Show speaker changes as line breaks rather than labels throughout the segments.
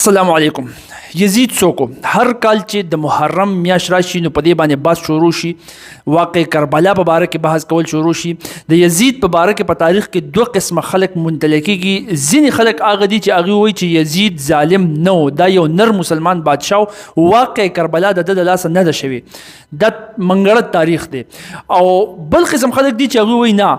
السلام علیکم. یزید څوک هر کال چې د محرم میاشت راشي نو په دې باندې بحث شروع شي، واقع کربلا په باره کې بحث کول شروع شي. د یزید په باره کې په تاریخ کې دوه قسمه خلک منتل کېږي. ځینې خلک هغه دي چې هغوی وایي چې یزید ظالم نه و، دا یو نر مسلمان بادشاه، واقع کربلا د ده د لاسه نه ده شوې، دا منګړه تاریخ دی. او بل قسم خلک دي چې هغوی وایي نه،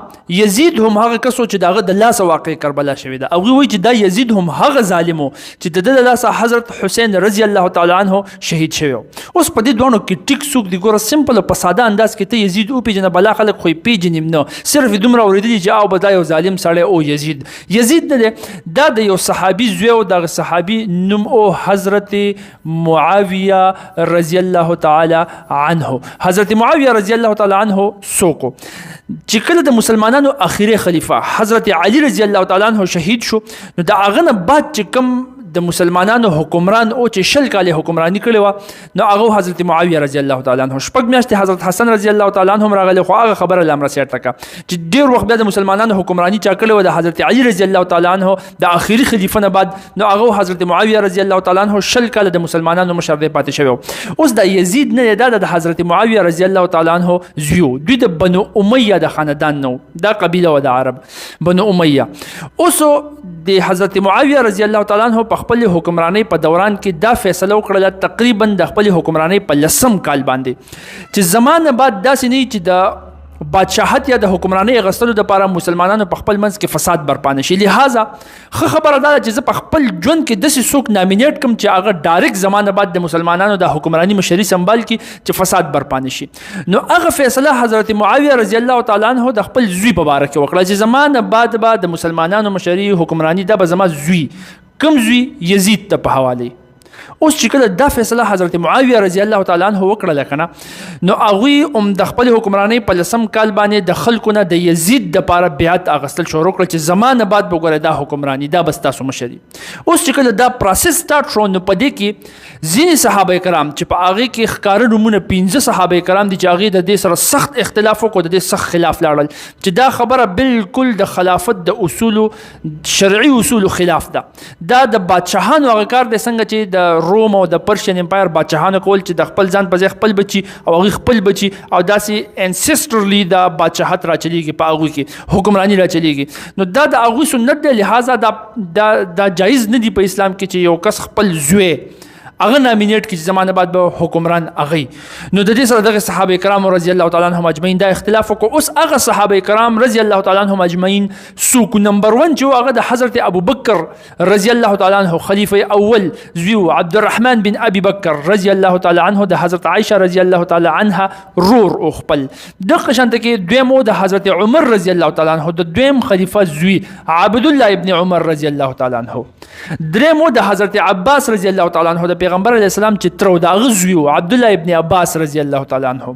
یزید هم هغه کس و چې د هغه د لاسه واقع کربلا شوې ده. هغوی وایي چې دا یزید هم هغه ظالم و چې د ده د لاسه حضرت حسین رضی الله تعالی عنه شهید شوی. اوس په دې دوانو کې ټیک څوک دی ګوره، سمپل په ساده انداز کې ته یزید وپېژنه، بلا خلک خو یې پېژني نه، صرف یې دومره اورېدلي چې او به دا یو ظالم سړی او یزید نه دی، دا د یو صحابي زوی و. دغه صحابي نوم او حضرت معاویه رضی الله تعالی عنه. حضرت معاویه رضی الله تعالی عنه څوک و؟ چې کله د مسلمانانو اخیری خلیفه حضرت علی رضی الله تعالی عنه شهید شو، نو د هغه نه بعد چې کوم د مسلمانانو حکمران او چې 20 کاله حکمرانی کړې وه، نو هغه حضرت معاویه رضی الله تعالی عنه. شپږ میاشتې حضرت حسن رضی الله تعالی عنه راغلی، خو هغه خبره لا مرسیټ تکه چې ډیر وخت بیا د مسلمانانو حکمرانی چا کړې وه د حضرت علی رضی الله تعالی عنه د اخیری خلیفه نه بعد، نو هغه حضرت معاویه رضی الله تعالی عنه 20 کاله د مسلمانانو مشر دی پاتې شوی. اوس د یزید نه دا د حضرت معاویه رضی الله تعالی عنه زیو، دوی د بنو امیه د خاندان نو، دا قبیله و د عرب بنو امیه. اوس د حضرت معاویه رضی الله تعالی عنه په خپل حکمرانی په دوران کې دا فیصله وکړه تقریبا د خپل حکمرانی په 10 کال باندې چې زمانه بعد داسې نه چې د بادشاہت یا د حکمرانی غستلو لپاره مسلمانانو په خپل منځ کې فساد برپا نشي. لہذا خبره ده چې زه په خپل ژوند کې داسې څوک نامینیټ کړم چې هغه ډایرکټ زمانه بعد د مسلمانانو د حکمرانی مشري سنبال کی چې فساد برپا نشي. نو هغه فیصله حضرت معاویه رضی الله تعالی عنه د خپل زوی په باره کې وکړه چې زمانه بعد د مسلمانانو مشري حکمرانی دا به زما زوی کوم زوی یزید ته په حواله. اوس چې کله دا فیصله حضرت معاویه رضی الله تعالی عنه وکړه کنه، نو هغوی د خپل حکمرانی په 10 کال باندې د خلکو نه د یزید دپاره بیعت اخیستل شروع کړه چې زمانه بعد به ګوره دا حکمرانی دا بس تاسو مشري. اوس چې کله دا پروسس سټارټ شو، نو په دې کې ځینې صحابه کرام چې په هغې کې ښکاره نومونه 15 صحابه کرام دي چې هغې د دې سره سخت اختلاف وکړو، د دې سخت خلاف لاړل چې دا خبره بالکل د خلافت د اصولو شرعي اصولو خلاف ده. دا د بادشاهانو هغه کار دی څنګه چې د روم او د پرشین امپایر بادشاهانو کول چې د خپل ځان په ځای خپل بچي او هغوی خپل بچي او داسې انسیسټرلی دا بادشاهت را چلیږي، په هغوی کې حکمرانی را چلیږي. نو دا د هغوی سنت دی، لہذا دا جایز نه دی په اسلام کې چې یو کس خپل زوی هغه نامینیټ کړي چې زمانه بعد به حکمران هغوی. نو د دې سره دغه صحابه کرام رضی الله تعالی عنهم اجمعین دا اختلاف وکړو. اوس هغه صحابه کرام رضی الله تعالی عنهم اجمعین څوک؟ نمبر 1 چې هغه د حضرت ابو بکر رضی الله تعالی عنه خلیفه اول زوی عبدالرحمن بن ابي بکر رضی الله تعالی عنه، د حضرت عائشه رضی الله تعالی عنها رور او خپل. دغه شانته کې دویمو د حضرت عمر رضی الله تعالی عنه د دویم خلیفه زوی عبد الله ابن عمر رضی الله تعالی عنه. دریمو د حضرت عباس رضی الله تعالی عنه د پیغمبر علیه السلام چې تر د هغه زوی و عبد الله ابن عباس رضی الله تعالی عنه.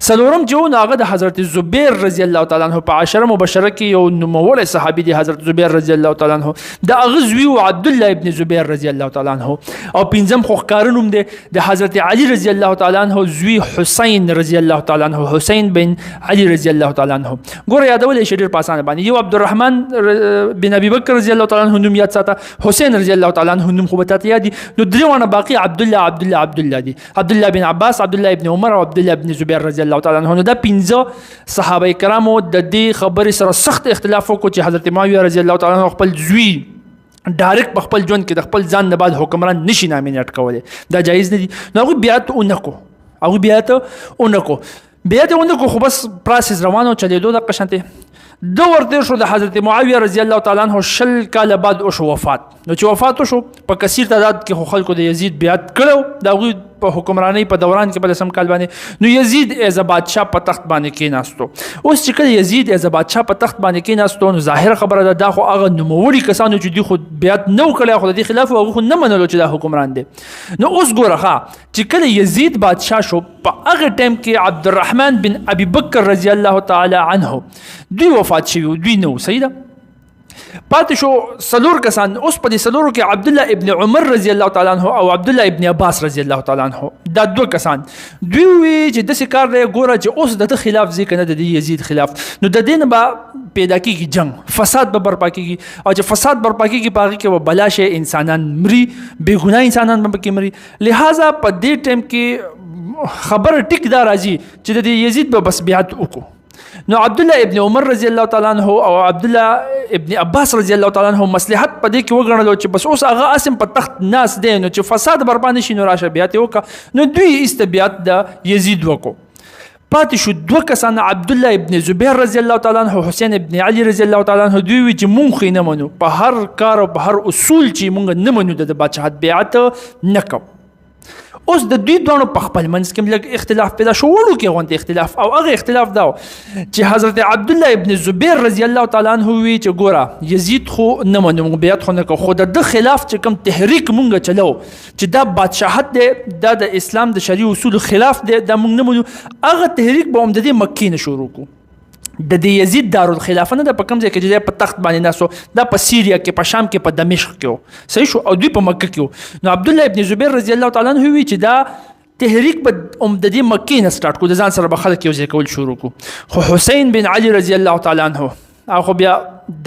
څلورم چې هغه د حضرت زبیر رضی الله تعالی عنه په 10 مبشره کې یو نوموړی صحابي دی حضرت زبیر رضی الله تعالی عنه، د هغه زوی و عبد الله ابن زبیر رضی الله تعالی عنه. او پنځم خو ښکاره نوم دی د حضرت علی رضی الله تعالی عنه زوی حسین رضی الله تعالی عنه، حسین بن علی رضی الله تعالی عنه. ګوره یادول یې ډېر په اسانه باندې، یو عبدالرحمن بن ابي بکر رضی الله تعالی عنه نوم یاد ساته، حسین رضی الله تعالی عنه نوم خو به تاته یاد دي. نو درېونه باقي عبد الله دي، عبد الله بن عباس، عبد الله ابن عمر او عبد الله ابن زبیر رضی الله تعالی عنه. دا 15 صحابه کرامو د دې خبرې سره سخت اختلاف وکړو چې حضرت معاویه رضی الله تعالی عنه خپل زوی ډایرکټ په خپل ژوند کې د خپل ځان نه بعد حکمران نشي نامینیټ کولی، دا جایز نه دي. نو هغوی بیعت اونکو خو بس پروسس روانو چلېدو دغه شانتې دو ورته شو. د حضرت معاویه رضی الله تعالی عنه 20 کاله بعد وشو وفات. نو چې وفات وشو په کثیر تعداد کې خو خلکو د یزید بیعت کړو، د هغوی په حکمرانی په دوران کې په 10 کال باندې. نو یزید ایز بادشاه په تخت باندې کېناستو. اوس چې کله یزید ایز بادشاه په تخت باندې کېناستو، نو ظاهر خبره ده دا خو هغه نوموړي کسانو چې دوی خو بیعت نه وکړی، خو د دې خلاف هغوی خو نه منلو چې دا حکمران دی. نو اوس ګوره چې کله یزید بادشاه شو، په هغه ټایم کې عبدالرحمن بن ابي بکر رضی الله تعالی عنه دوی وفات شوي، دوی نه و. صحیح ده؟ پاتې شو څلور کسان. اوس په دې څلورو کې عبدالله ابن عمر رضی الله تعالی عنه او عبدالله ابن عباس رضی الله تعالی عنه دا دوه کسان دوی وی چې داسې کار دی ګوره چې اوس د خلاف ځکه نه د یزید خلاف نو د دین به پیدا کیږي جنگ فساد به برپا کیږي او چې فساد برپا کیږي په هغې کې به بلا شی انسانان مري بې ګناه انسانان به پکې مري. لہذا په دې ټایم کې خبر ټیک دا راځي چې د یزید به بس بیعت وکړو. نو عبدالله ابن عمر رضی الله تعالی عنه او عبدالله ابن عباس رضی الله تعالی عنه مصلحت په دې کې وګڼلو چې بس اوس هغه اسم په تخت ناس دی نو چې فساد برپا نشي نو راشه بیعت وکړه. نو دوی استبیعت د یزید وکړو. پاتې شو دوه کسان عبدالله ابن زبیر رضی الله تعالی عنه حسین ابن علی رضی الله تعالی عنه دوی وی چې مونږ خو نه منو په هر کار او په هر اصول چې مونږ نه منو د بادشاهت بیعت نه کوو. اوس د دوی دوانو په خپل منځ کې لږ اختلاف پیدا شو وړو کې غونډه اختلاف او هغه اختلاف دا چې حضرت عبدالله ابن زبیر رضی الله تعالی عنه وی چې ګوره یزید خو نه منو بیعت خو نه کوو خو د خلاف چې کوم تحریک مونږ چلو چې دا بادشاهت دی دا د اسلام د شرعي اصول خلاف دی دا مونږ نه منو هغه تحریک به هم د دې مکې نه شروع کو. د دې یزید دارالخلافه نه د په کوم ځای کې چې په تخت باندې ناسو دا په سیریا کې په شام کې په دمشق کې صحیح شو او دوی په مکه کې. نو عبدالله ابن زبیر رضی الله تعالی عنه وی چې دا تحریک په د دې مکې نه سٹارټ کو د ځان سره به خلک یو ځای کول شروع کو. خو حسین بن علی رضی الله تعالی عنه هغه بیا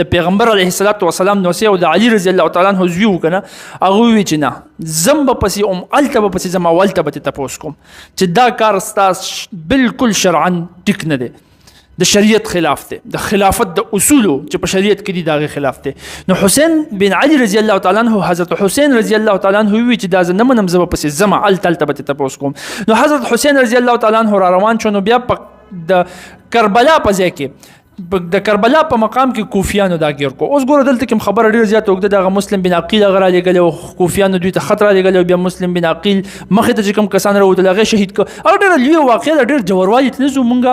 د پیغمبر علیه الصلاۃ والسلام نو سه او د علی رضی الله تعالی عنه زوی وکنه هغه وی چې نه زم به پسې الته به پسې زما ولته به تاسو کوم چې دا کار ستاس بالکل شرعاً ټیک نه دی د شریعت خلاف دی د خلافت د اصولو چې په شریعت کې دي دغه خلاف دی. نو حسین بن علی رضی الله تعالی عنه حضرت حسین رضی الله تعالی عنه وی چې دا زه نه منم زه به پسې زما الته به تاسو کوم. نو حضرت حسین رضی الله تعالی عنه را روان شو نو بیا د کربلا په ځای کې د کربلا په مقام کې کوفیانو دا گیر کو. اوس ګوره دلته کوم خبر ډیر زیات وګړه د مسلم بن عقیل غره لګل او کوفیانو دوی ته خطر لګل بیا مسلم بن عقیل مخه ته کوم کسان راوته هغه شهید کو. او ډیر لوی واقعه ډیر جوړوالي تنزو مونږه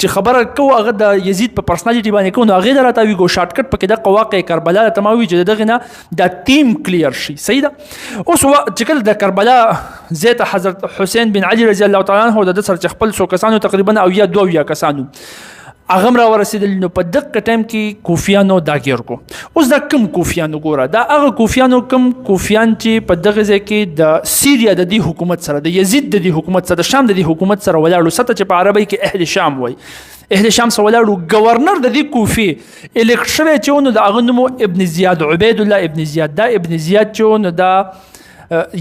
چې خبره کو هغه د یزید په پرسنالټي باندې کو نو هغه راته وی ګو شارټ کټ پکې د واقع کربلا تماوي چې دغه نه د ټیم کلیر شي صحیح ده. اوس چې کله د کربلا زیت حضرت حسین بن علی رضی الله تعالی عنہ د سر خپل سو کسانو تقریبا او یا 2 کسانو هغه را ورسېدل. نو په دغه ټایم کې کوفیانو دا گیر کو. اوس دا کم کوفیانو ګوره دا هغه کوفیانو کم کوفیان چې په دغه ځای کې د سیریا د دې حکومت سره د یزید د دې حکومت سره د شام د دې حکومت سره ولاړو سته چې په عربی کې اهل شام وای اهل شام سره ولاړو گورنر د دې کوفی الکټ شوی چې نو د هغه نوم ابن زیاد عبید الله ابن زیاد دا ابن زیاد چې نو دا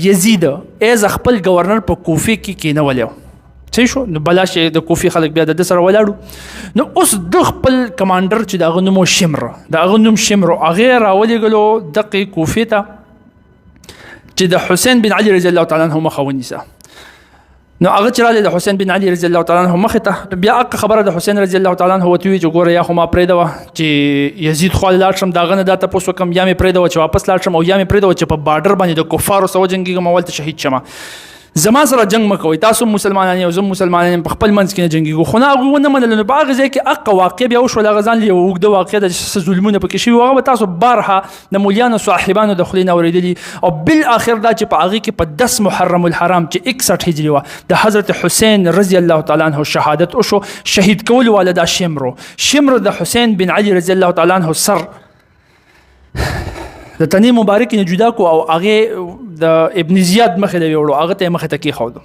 یزید از خپل گورنر په کوفی کې کېنولیو صحیح شو. نو بلا شي د کوفی خلک بیا د سره ولاړو. نو اوس د خپل کمانډر چې د غنوم شمر د غنوم شمر هغه راولېګلو د کوفی ته چې د حسین بن علی رضی الله تعالی عنہ مخه ونیسه. نو هغه چې د حسین بن علی رضی الله تعالی عنہ مخه ته بیا هغه خبره د حسین رضی الله تعالی عنہ وتوی چې ګوره یا خو ما پرېدو چې یزید خو لاړ شم داغه نه د تاسو کم یا مې پرېدو چې واپس لاړ شم او یا مې پرېدو چې په بارډر باندې د کفارو سره جنگي مول ته شهید شمه زما سره جنگ مکوئ تاسو مسلمانان یو زم مسلمانان په خپل منځ کې نه جنگي خو نه هغه نه منل نو باغ ځای کې اق واقع بیا وشو لغزان لی وګد واقع د ظلمونه پکې شي هغه تاسو بارها د مولیانو صاحبانو د خلینو اوریدلی او بالاخر دا چې په هغه کې په 10 محرم الحرام چې 61 هجری و د حضرت حسین رضی الله تعالی عنہ شهادت او شو شهید کول والدا شمر د حسین بن علی رضی الله تعالی عنہ سر د تنی مبارک نه جدا کو او هغه د ابن زیاد مخه دی وړو هغه ته مخه تکي خو نو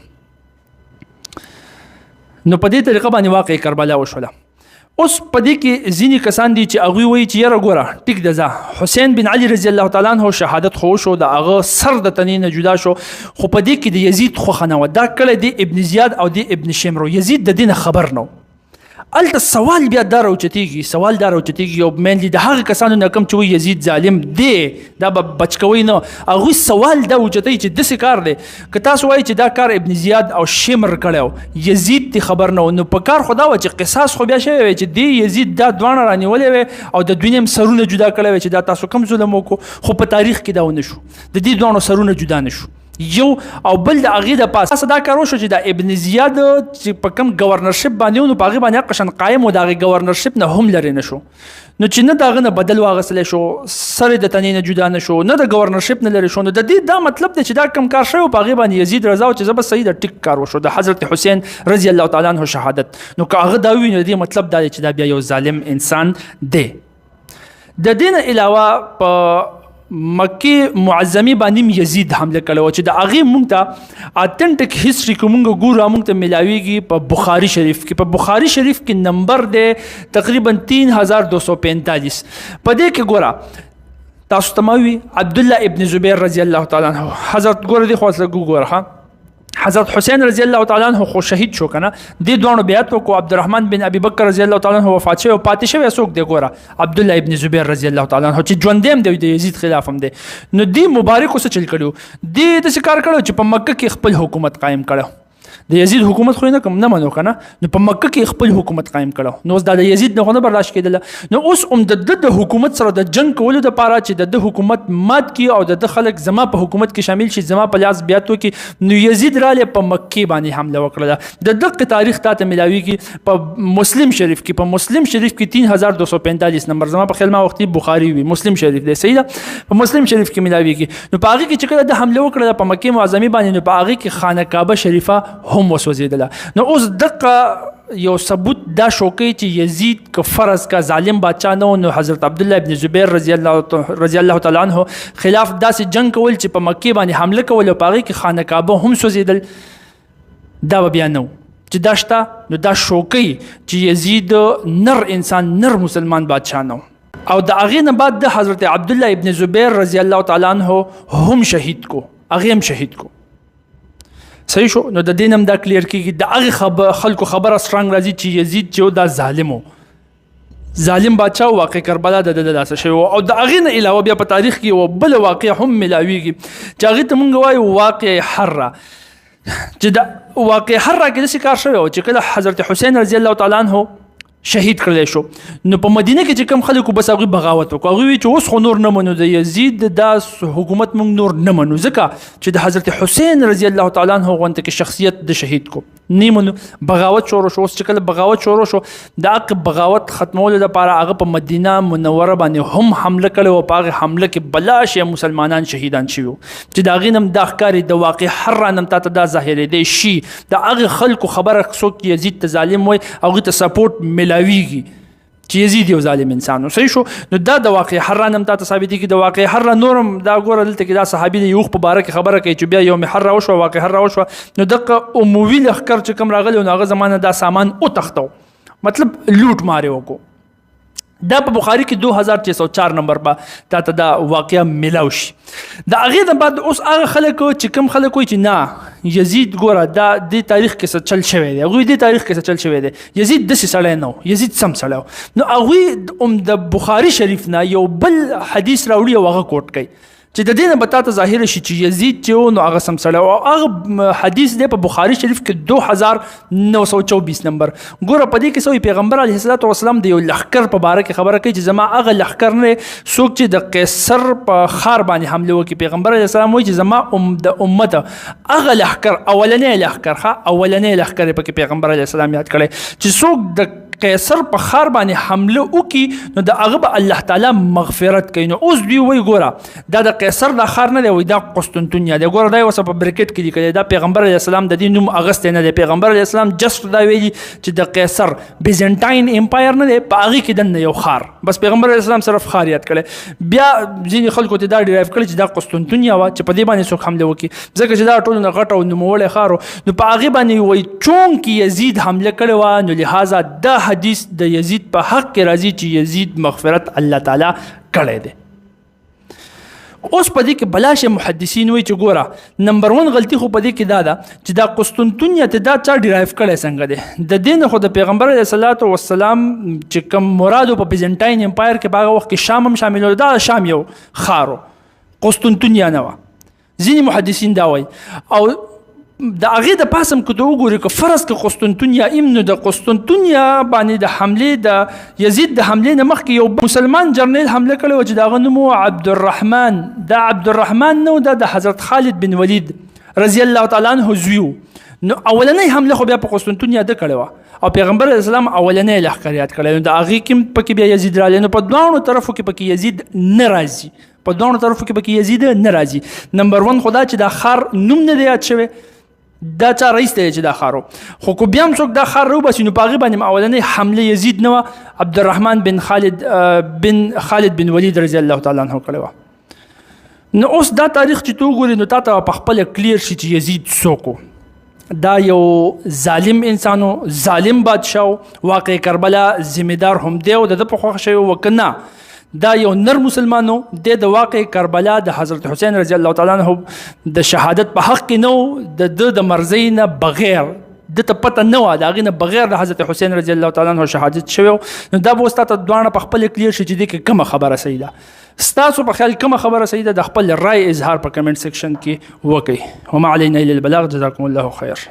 په دې طریقه باندې واقع کربلا وشوله. اوس په دې کې ځینی کسان دي چې هغه وایي چې یره ګوره ټیک ده حسین بن علی رضی الله تعالی عنہ شهادت خو شو د هغه سر د تنی نه جدا شو خو په دې کې د یزید خو خنو دا کله دی ابن زیاد او دی ابن شمرو یزید د دین خبر نو الته سوال بیا دا راوچتیږي او مینلی د هغه کسانو نه کم چې یزید ظالم دی دا بچکوي نه هغه سوال دا وچتای چې د څه کار دی که تاسو وایي چې دا کار ابن زیاد او شمر کړو یزید تی خبر نه په کار خدا و چې قصاص خو بیا شوی چې دی یزید دا دوانه رانیولې او د دوینم سرونه جدا کړو چې دا تاسو کم ظلم وکړو خو په تاریخ کې دا ونه شو د دې دوانو سرونه جدا نشو یو او بل د اغه د پاس دا کارو شو چې د ابن زیاد چې په کم گورنرشپ باندې نو پاغي باندې قشن قائم و د گورنرشپ نه هم لري نشو نو چې نه داغه نه بدل واغسل شو سره د تنین جدا نشو نه د گورنرشپ نه لري شو نو د دې دا مطلب دی چې دا کم کار شوی پاغي باندې یزید رضا او چې زب صحیح د ټیک کار وشو د حضرت حسین رضی الله تعالی عنہ شهادت نو که هغه دا ویني د مطلب دا چې دا بیا یو ظالم انسان دی. د دین علاوه په مکه معظمه باندې یزید حمله کړو چې د هغه مونږ ته اتنټیک هیستوري کومه ګورو مونږ ته ملاویږي په بخاری شریف کې. په بخاری شریف کې نمبر دی تقریبا 3245. په دې کې ګورا تاسو تموي عبد الله ابن زبیر رضی الله تعالی عنہ حضرت ګور دی خو ګوره حضرت حسین رضی الله تعالی عنہ خو شهید شو کنه د دوه بیعت کو عبدالرحمن بن ابي بکر رضی الله تعالی عنہ وفات شو او پاتې شو اسوک دی ګوره عبد الله ابن زبیر رضی الله تعالی عنہ چې ژوندیم دی د یزید خلاف هم دی. نو دی مبارک اوس چل کړو دی د کار کړو چې په مکه کې خپل حکومت قائم کړو. د یزید حکومت خو نه کوم نه منو کنه نو په مکه کې خپل حکومت قائم کړو. نو اوس د یزید نه برداشت کېدل. نو اوس د حکومت سره د جنگ کولو د پاره چې د حکومت مات کی او د خلک زما په حکومت کې شامل شي زما په لاس بیاتو کې نو یزید را له په مکه باندې حمله وکړه. د دغه تاریخ ته ملاویږي په مسلم شریف کې. په مسلم شریف کې 3245 نمبر زما په خیال ما وختي بخاری وي مسلم شریف دی صحیح ده. په مسلم شریف کې ملاویږي. نو په هغه کې چې کله د حمله وکړه په مکه معظمه باندې نو په هغه کې خانه کعبه شریفه هم وسوځیدله. نو اوس دغه یو ثبوت دا شوکي چې یزید که فرض کا ظالم بادشاہ نو حضرت عبد الله ابن زبیر رضی الله تعالی عنہ خلاف داسې جنگ کول چې په مکه باندې حمله کول او پاره کې خانه کعبه هم سوځیدل دا بیا نو چې دا شته. نو دا شوکي چې یزید نر انسان نر مسلمان بادشاہ نو او د هغه نه بعد د حضرت عبد الله ابن زبیر رضی الله تعالی عنہ هم شهید کو هغه هم شهید کو. صحیح شو. نو د دینم دا کلیر کیږي د هغه خلکو خبره سترنګ راځي چې یزید چې دا ظالم بادشاہ واقع کربلا د داسه شی او د هغه نه علاوه بیا په تاریخ کې او بل واقع هم ملاویږي چې هغه ته مونږ وایو واقع حره چې د واقع حره کې د کار شوی او چې کله حضرت حسین رضی الله تعالی عنہ شهید کړل شو نو په مدینه کې چې کوم خلکو بس هغه بغاوت وکړ هغه چې اوس خو نور نه منو د یزید د حکومت مونږ نور نه منو ځکه چې د حضرت حسین رضی الله تعالی عنہ غونته کې شخصیت د شهید کو نیمنو بغاوت شروع شو. اوس چې کله بغاوت شروع شو د هغه بغاوت ختمولو لپاره هغه په مدینه منوره باندې هم حمله کړو او په هغه حمله کې بلاشه مسلمانان شهیدان شوی چې دا غینم د ښکاری د واقع حره نم ته دا ظاهر دی شي د هغه خلکو خبره څوک یزید ته ظالم وای هغه ته سپورټ ملاویږي چې یزید یو ظالم انسان صحیح شو. نو دا د واقع حره نم ته ثابت دي چې د واقع حره نورم دا ګوره دلته کې دا صحابي دی یو په باره کې خبره کوي چې بیا یوم حره وشو واقع حره وشو نو دغه عمومي لخر چې کوم راغلی نو هغه زمانه دا سامان او تختو مطلب لوټ ماره وکړو. دا په بخاری کې 2604 نمبر با تا دا واقعا ملاو شي. دا هغه د بعد اوس هغه خلک چې کوم خلک وي چې نه یزید ګوره دا د تاریخ کې چل شوی دی هغه د تاریخ کې چل شوی دی یزید د سړی نو یزید سم سړی نو هغه د بخاری شریف نه یو بل حدیث راوړي او هغه کوټ کوي چې د دینه بتاته ظاهر شي چې یزید چې نو هغه سم سړی او هغه حدیث دی په بخاری شریف کې 2924 نمبر ګوره په دې کې سوی پیغمبر علیه الصلاۃ والسلام د یو لخر په باره کې خبره کوي چې زما هغه لخر نه څوک چې د قیصر په خار باندې حمله وکړي پیغمبر علیه السلام وایي چې زما د امت هغه لخر اولنې لخر په کې پیغمبر علیه السلام یاد کړي چې څوک د قیصر په خار باندې حمله وکړي نو د هغه به الله تعالی مغفرت کوي. نو اوس دوی وایي ګوره دا د قیصر د خار نه دی وایي دا قسطنطنیه دی ګوره دا اوس په بریکټ کې دی کړي دا پیغمبر علیه السلام د دې نوم اغست نه دی پیغمبر علیه السلام جست دا ویلي چې د قیصر بیزنټاین امپایر نه دی په هغه کې دنه یو خار بس پیغمبر علیه السلام صرف خار یاد کړي بیا ځینې خلکو ته دا ډرایو کړي چې دا قسطنطنیه وا چې په دې باندې څوک حمله وکړي ځکه چې دا ټول نه غټ او نوموړی خارو نو په هغه باندې وایي چون کې یزید حمله کړي و نو لہذا دا حدیث د یزید په حق کې راځي چې یزید مغفرت الله تعالی کړی دی. اوس په دې کې بلاشه محدثین وایي چې ګوره نمبر 1 غلطي خو په دې کې دا ده چې دا قسطنطنیه ته دا چا ډرایو کړی څنګه دی د دین خو د پیغمبر علیه الصلاۃ والسلام چې کوم مراد په بیزنټاین امپایر کې باغه وخت کې شام هم شامل و دا شام یو خارو قسطنطنیه نه و ځینې محدثین دا وایي او د هغه د پاسم کو ته وګوري که فرض که قسطنطنیه نو د قسطنطنیه باندې د حمله د یزید د حمله نه مخکې یو مسلمان جرنیل حمله کړو چې دا غنمو عبدالرحمن دا عبدالرحمن نو د حضرت خالد بن ولید رضی الله تعالی عنہ زویو نو اولنې حمله خو بیا په قسطنطنیه د کړو او پیغمبر اسلام اولنې لښکریات کړو د هغه کې پکې بیا یزید را لنو په دوه طرفو کې پکې یزید ناراضي په دوه طرفو کې پکې یزید ناراضي نمبر 1 خدا چې دا خار نوم نه دی یاد شوی دا چا رئیس دی چې دا ښار خو که بیا هم څوک دا ښار راوباسي نو په هغې باندې اولنۍ حمله یزید نه وه عبدالرحمن بن خالد بن ولید رضی الله تعالی عنه کړې وه. نو اوس دا تاریخ چې ته وګورې نو تا ته په خپله کلیر شي چې یزید څوک و. دا یو ظالم انسان و، ظالم بادشاه و. واقع کربلا ذمهدار هم دی او د ده په خوښه شوی و که نه دا یو نر مسلمان و. دی د واقع کربلا د حضرت حسین رضی الله تعالی عنه د شهادت په حق کې نه و. د ده د مرضۍ نه بغیر د ته پته نه وه د هغې نه بغیر د حضرت حسین رضی الله تعالی عنه شهادت شوی و. نو دا به اوس تا ته دواړه په خپله کلیر شي چې دې کې کومه خبره صحیح ده. ستاسو په خیال کومه خبره صحیح ده د خپل رای اظهار په کمنټ سیکشن کې وکړئ. وما علینا الا البلاغ. جزاکم الله خیر.